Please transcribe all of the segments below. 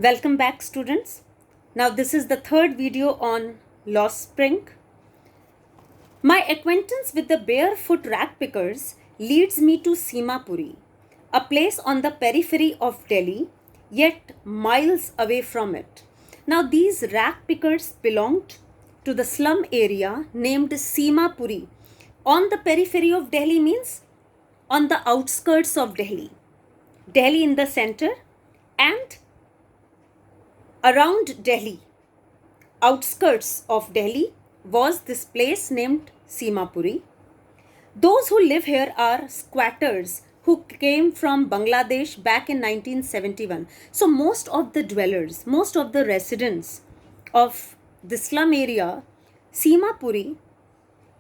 Welcome back, students. Now this is the third video on Lost Spring. My acquaintance with the barefoot ragpickers leads me to Seema Puri, a place on the periphery of Delhi, yet miles away from it. Now these ragpickers belonged to the slum area named Seema Puri. On the periphery of Delhi means on the outskirts of Delhi. Delhi in the center and around Delhi, outskirts of Delhi, was this place named Seema Puri. Those who live here are squatters who came from Bangladesh back in 1971. So most of the dwellers, most of the residents of the slum area, Seema Puri,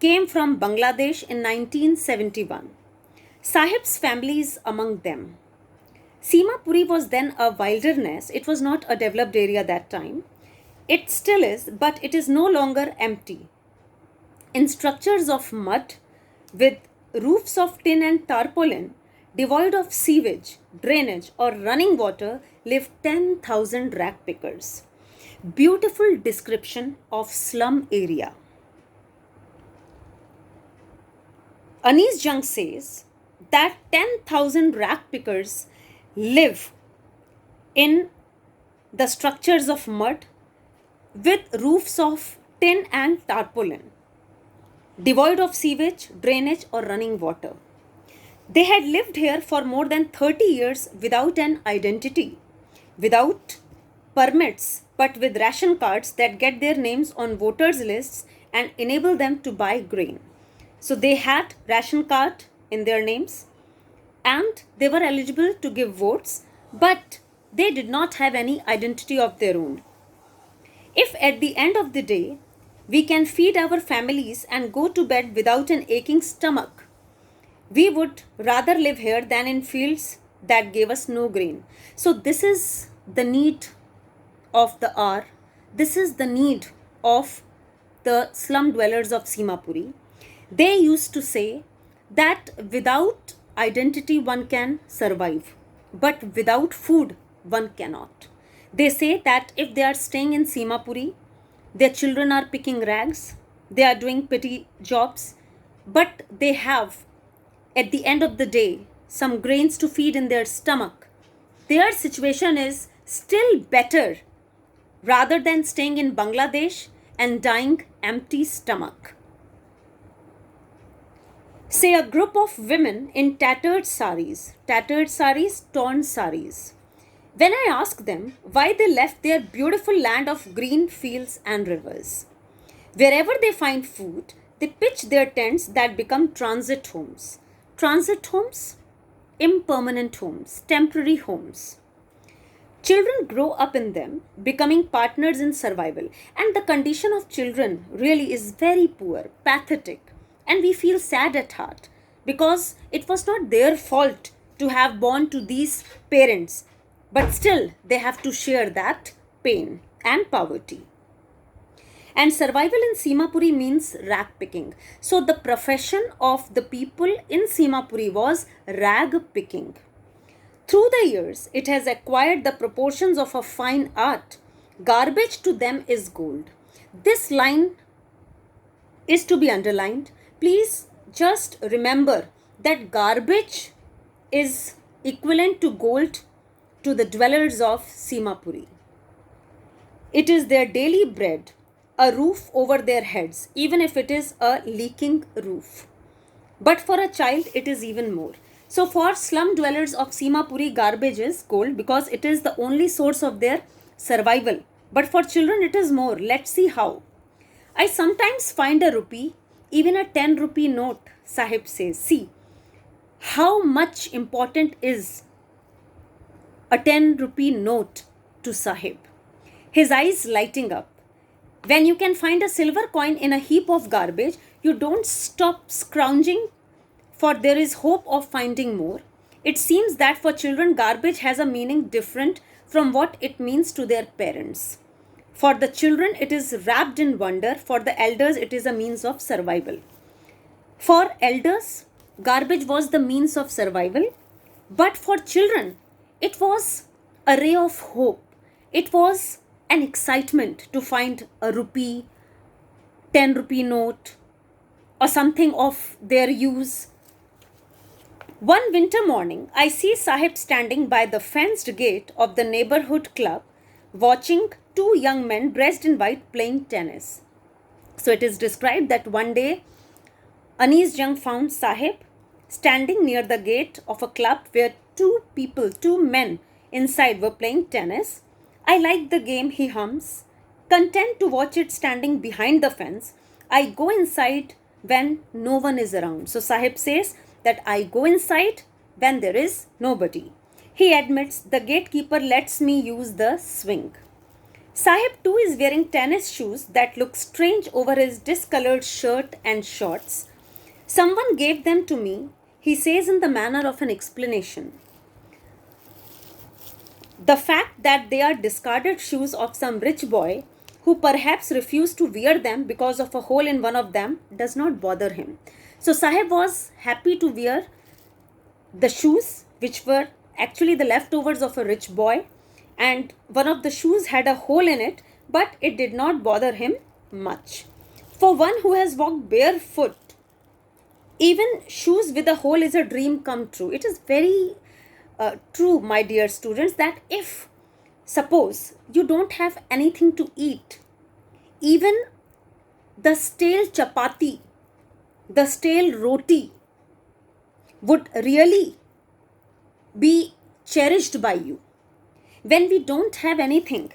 came from Bangladesh in 1971. Sahib's family is among them. Seema Puri was then a wilderness. It was not a developed area that time. It still is, but it is no longer empty. In structures of mud with roofs of tin and tarpaulin, devoid of sewage, drainage or running water, live 10,000 ragpickers. Beautiful description of slum area. Anis Jung says that 10,000 ragpickers live in the structures of mud with roofs of tin and tarpaulin, devoid of sewage, drainage or running water. They had lived here for more than 30 years without an identity, without permits, but with ration cards that get their names on voters' lists and enable them to buy grain. So they had ration card in their names and they were eligible to give votes, but they did not have any identity of their own. If at the end of the day, we can feed our families and go to bed without an aching stomach, we would rather live here than in fields that gave us no grain. So this is the need of the hour. This is the need of the slum dwellers of Seema Puri. They used to say that without identity one can survive, but without food one cannot. They say that if they are staying in Seema Puri, their children are picking rags, they are doing petty jobs, but they have at the end of the day some grains to feed in their stomach. Their situation is still better rather than staying in Bangladesh and dying empty stomach. Say a group of women in tattered saris, torn saris. When I ask them why they left their beautiful land of green fields and rivers, wherever they find food, they pitch their tents that become transit homes. Transit homes, impermanent homes, temporary homes. Children grow up in them, becoming partners in survival. And the condition of children really is very poor, pathetic. And we feel sad at heart because it was not their fault to have born to these parents, but still they have to share that pain and poverty. And survival in Seema Puri means rag picking. So the profession of the people in Seema Puri was rag picking. Through the years, it has acquired the proportions of a fine art. Garbage to them is gold. This line is to be underlined. Please just remember that garbage is equivalent to gold to the dwellers of Seema Puri. It is their daily bread, a roof over their heads, even if it is a leaking roof. But for a child, it is even more. So for slum dwellers of Seema Puri, garbage is gold because it is the only source of their survival. But for children, it is more. Let's see how. I sometimes find a rupee, even a 10 rupee note, Sahib says. See, how much important is a 10 rupee note to Sahib. His eyes lighting up. When you can find a silver coin in a heap of garbage, you don't stop scrounging, for there is hope of finding more. It seems that for children, garbage has a meaning different from what it means to their parents. For the children, it is wrapped in wonder. For the elders, it is a means of survival. For elders, garbage was the means of survival. But for children, it was a ray of hope. It was an excitement to find a rupee, 10 rupee note, or something of their use. One winter morning, I see Sahib standing by the fenced gate of the neighborhood club, watching two young men dressed in white playing tennis. So it is described that one day Anis Jung found Sahib standing near the gate of a club where two men inside were playing tennis. I like the game, he hums. Content to watch it standing behind the fence, I go inside when no one is around. So Sahib says that I go inside when there is nobody. He admits the gatekeeper lets me use the swing. Sahib too is wearing tennis shoes that look strange over his discolored shirt and shorts. Someone gave them to me, he says in the manner of an explanation. The fact that they are discarded shoes of some rich boy who perhaps refused to wear them because of a hole in one of them does not bother him. So Sahib was happy to wear the shoes which were actually the leftovers of a rich boy, and one of the shoes had a hole in it, but it did not bother him much. For one who has walked barefoot, even shoes with a hole is a dream come true. It is very true, my dear students, that if suppose you don't have anything to eat, even the stale chapati, the stale roti would really be cherished by you. When we don't have anything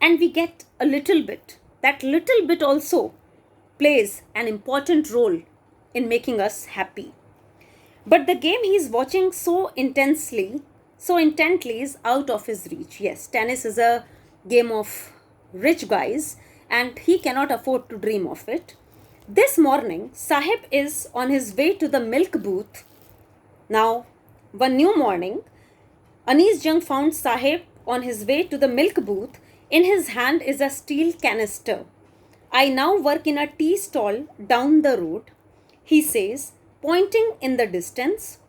and we get a little bit, that little bit also plays an important role in making us happy. But the game he is watching so intently is out of his reach. Yes, tennis is a game of rich guys and he cannot afford to dream of it. This morning, Sahib is on his way to the milk booth. Now, one new morning, Anis Jung found Sahib on his way to the milk booth. In his hand is a steel canister. I now work in a tea stall down the road, he says, pointing in the distance.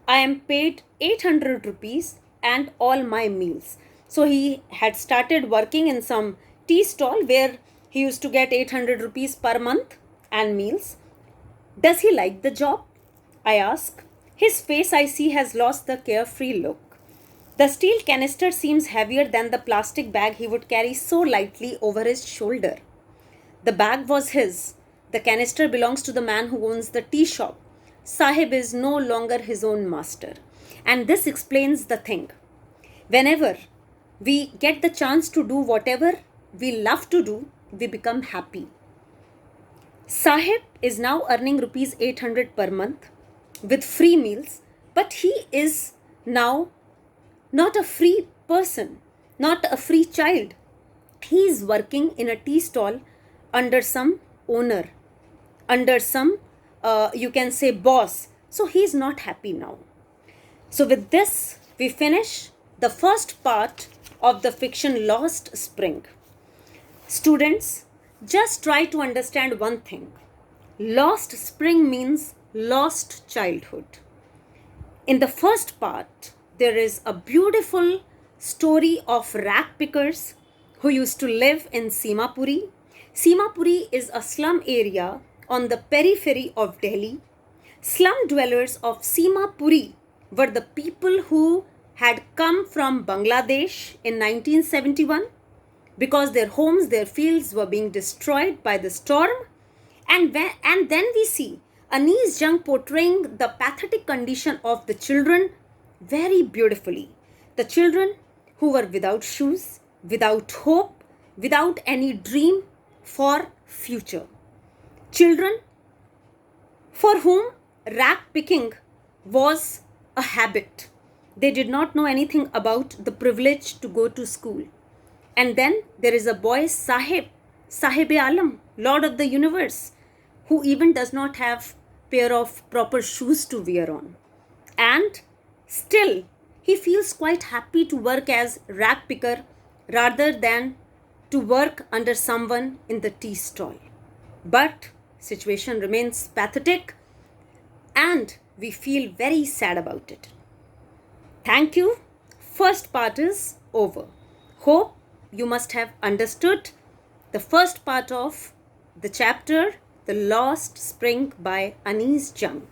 I am paid 800 rupees and all my meals. So he had started working in some tea stall where he used to get 800 rupees per month and meals. Does he like the job? I ask. His face, I see, has lost the carefree look. The steel canister seems heavier than the plastic bag he would carry so lightly over his shoulder. The bag was his. The canister belongs to the man who owns the tea shop. Sahib is no longer his own master. And this explains the thing. Whenever we get the chance to do whatever we love to do, we become happy. Sahib is now earning rupees 800 per month with free meals, but he is now not a free person, not a free child. He is working in a tea stall under some owner, under some, you can say, boss. So he is not happy now. So with this, we finish the first part of the fiction Lost Spring. Students, just try to understand one thing. Lost spring means lost childhood. In the first part, there is a beautiful story of ragpickers who used to live in Seema Puri. Seema Puri is a slum area on the periphery of Delhi. Slum dwellers of Seema Puri were the people who had come from Bangladesh in 1971 because their homes, their fields were being destroyed by the storm. And then we see Anis Jung portraying the pathetic condition of the children very beautifully. The children who were without shoes, without hope, without any dream for future. Children for whom rag picking was a habit. They did not know anything about the privilege to go to school. And then there is a boy, Sahib-e-Alam, Lord of the Universe, who even does not have pair of proper shoes to wear on. And still, he feels quite happy to work as rag picker rather than to work under someone in the tea stall. But situation remains pathetic and we feel very sad about it. Thank you. First part is over. Hope you must have understood the first part of the chapter, The Lost Spring by Anis Jung.